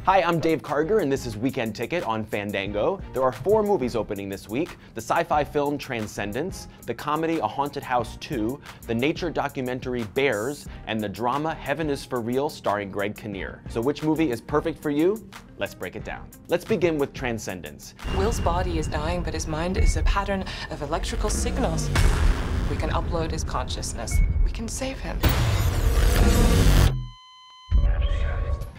Hi, I'm Dave Karger, and this is Weekend Ticket on Fandango. There are 4 movies opening this week: the sci-fi film Transcendence, the comedy A Haunted House 2, the nature documentary Bears, and the drama Heaven is for Real starring Greg Kinnear. So which movie is perfect for you? Let's break it down. Let's begin with Transcendence. Will's body is dying, but his mind is a pattern of electrical signals. We can upload his consciousness. We can save him.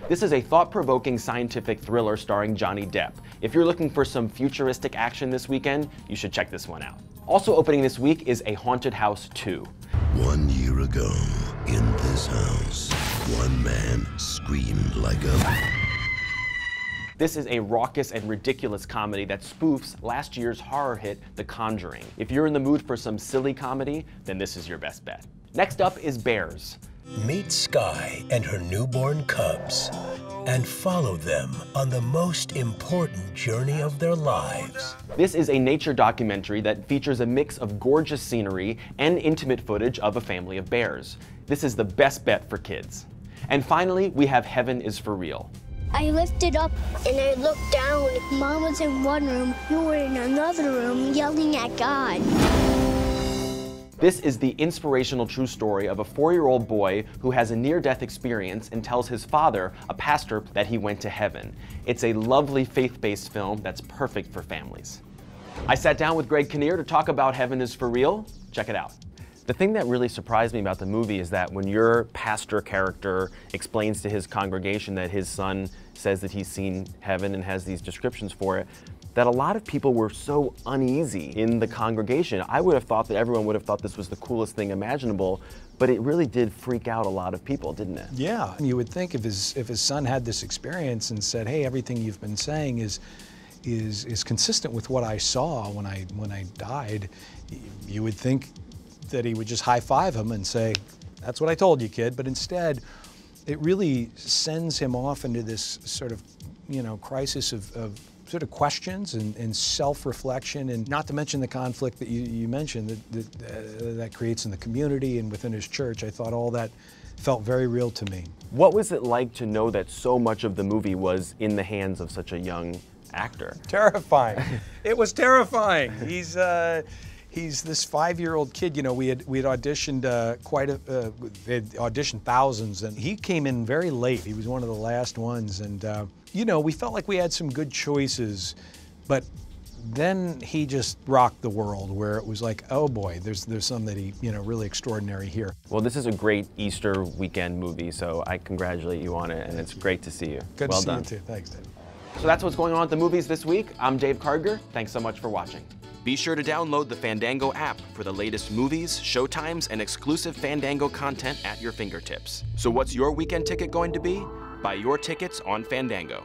This is a thought-provoking scientific thriller starring Johnny Depp. If you're looking for some futuristic action this weekend, you should check this one out. Also opening this week is A Haunted House 2. 1 year ago, in this house, one man screamed like a... This is a raucous and ridiculous comedy that spoofs last year's horror hit, The Conjuring. If you're in the mood for some silly comedy, then this is your best bet. Next up is Bears. Meet Skye and her newborn cubs and follow them on the most important journey of their lives. This is a nature documentary that features a mix of gorgeous scenery and intimate footage of a family of bears. This is the best bet for kids. And finally, we have Heaven is for Real. I lifted up and I looked down. Mom was in one room, you were in another room yelling at God. This is the inspirational true story of a 4-year-old boy who has a near-death experience and tells his father, a pastor, that he went to heaven. It's a lovely faith-based film that's perfect for families. I sat down with Greg Kinnear to talk about Heaven is for Real. Check it out. The thing that really surprised me about the movie is that when your pastor character explains to his congregation that his son says that he's seen heaven and has these descriptions for it, that a lot of people were so uneasy in the congregation. I would have thought that everyone would have thought this was the coolest thing imaginable, but it really did freak out a lot of people, didn't it? Yeah, you would think if his son had this experience and said, hey, everything you've been saying is consistent with what I saw when I died, you would think that he would just high-five him and say, that's what I told you, kid. But instead, it really sends him off into this sort of, crisis of sort of questions and self-reflection, and not to mention the conflict that you mentioned that creates in the community and within his church. I thought all that felt very real to me. What was it like to know that so much of the movie was in the hands of such a young actor? Terrifying. It was terrifying. He's this 5-year-old kid. We had auditioned auditioned thousands, and he came in very late. He was one of the last ones, and we felt like we had some good choices, but then he just rocked the world, where it was like, oh boy, there's somebody really extraordinary here. Well, this is a great Easter weekend movie, so I congratulate you on it, and it's great to see you. Good well to done. see you too. Thanks, Dave. So that's what's going on at the movies this week. I'm Dave Karger. Thanks so much for watching. Be sure to download the Fandango app for the latest movies, showtimes, and exclusive Fandango content at your fingertips. So what's your weekend ticket going to be? Buy your tickets on Fandango.